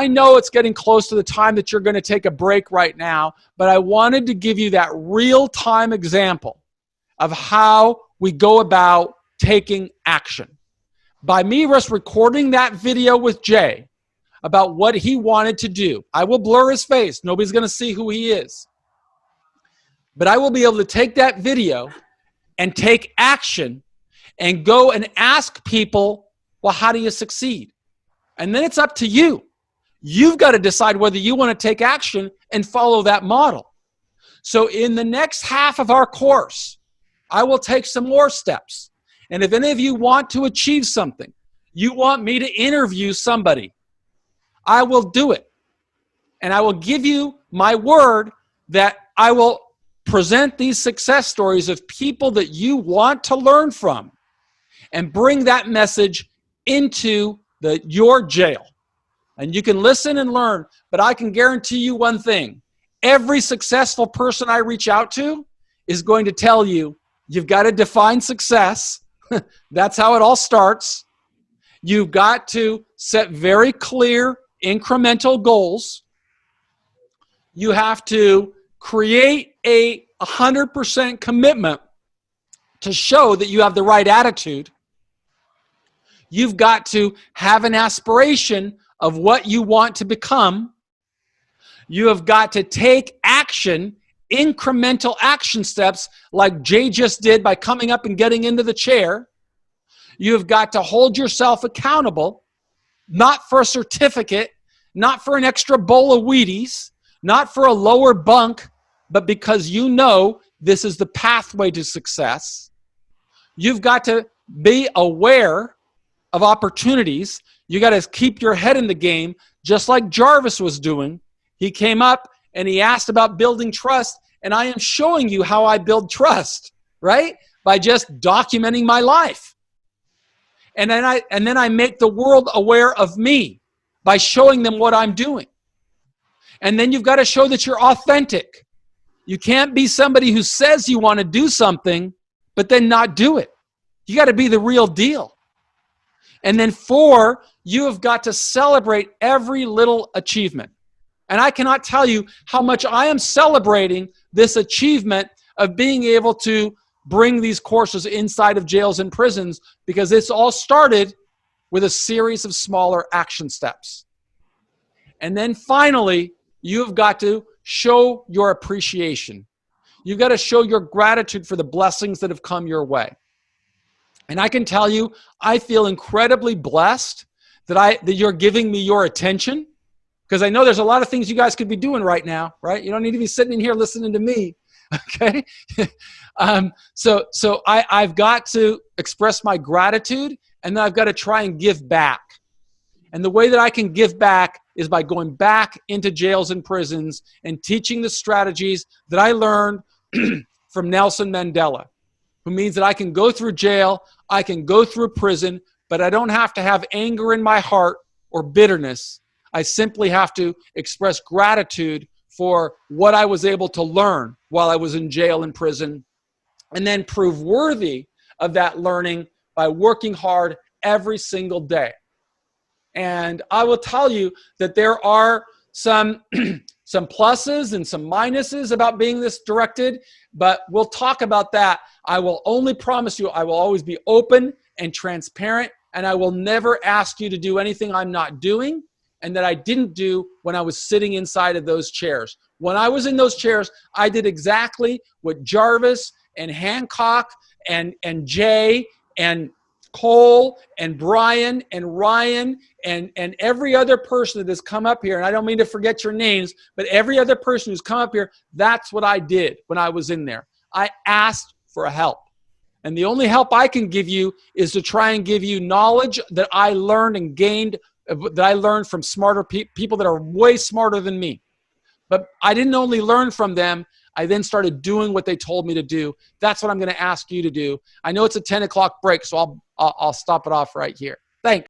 I know it's getting close to the time that you're going to take a break right now, but I wanted to give you that real-time example of how we go about taking action. By me just recording that video with Jay about what he wanted to do, I will blur his face. Nobody's going to see who he is. But I will be able to take that video and take action and go and ask people, well, how do you succeed? And then it's up to you. You've got to decide whether you want to take action and follow that model. So in the next half of our course, I will take some more steps. And if any of you want to achieve something, you want me to interview somebody, I will do it. And I will give you my word that I will present these success stories of people that you want to learn from and bring that message into your jail. And you can listen and learn, but I can guarantee you one thing. Every successful person I reach out to is going to tell you, you've got to define success. That's how it all starts. You've got to set very clear incremental goals. You have to create a 100% commitment to show that you have the right attitude. You've got to have an aspiration of what you want to become. You have got to take action, incremental action steps like Jay just did by coming up and getting into the chair. You have got to hold yourself accountable, not for a certificate, not for an extra bowl of Wheaties, not for a lower bunk, but because you know this is the pathway to success. You've got to be aware of opportunities. You got to keep your head in the game, just like Jarvis was doing. He came up and he asked about building trust, and I am showing you how I build trust, right? By just documenting my life. And then I make the world aware of me by showing them what I'm doing. And then you've got to show that you're authentic. You can't be somebody who says you want to do something, but then not do it. You got to be the real deal. And then 4, you have got to celebrate every little achievement. And I cannot tell you how much I am celebrating this achievement of being able to bring these courses inside of jails and prisons, because it's all started with a series of smaller action steps. And then finally, you've got to show your appreciation. You've got to show your gratitude for the blessings that have come your way. And I can tell you, I feel incredibly blessed that you're giving me your attention, because I know there's a lot of things you guys could be doing right now, right? You don't need to be sitting in here listening to me, okay? So I've got to express my gratitude, and then I've got to try and give back. And the way that I can give back is by going back into jails and prisons and teaching the strategies that I learned from Nelson Mandela, who means that I can go through jail, I can go through prison, but I don't have to have anger in my heart or bitterness. I simply have to express gratitude for what I was able to learn while I was in jail and prison, and then prove worthy of that learning by working hard every single day. And I will tell you that there are some pluses and some minuses about being this directed, but we'll talk about that. I will only promise you I will always be open and transparent, and I will never ask you to do anything I'm not doing and that I didn't do when I was sitting inside of those chairs. When I was in those chairs, I did exactly what Jarvis and Hancock and Jay and Cole and Brian and Ryan and every other person that has come up here, and I don't mean to forget your names, but every other person who's come up here, that's what I did when I was in there. I asked for help. And the only help I can give you is to try and give you knowledge that I learned and gained, that I learned from smarter people that are way smarter than me. But I didn't only learn from them, I then started doing what they told me to do. That's what I'm going to ask you to do. I know it's a 10 o'clock break, so I'll stop it off right here.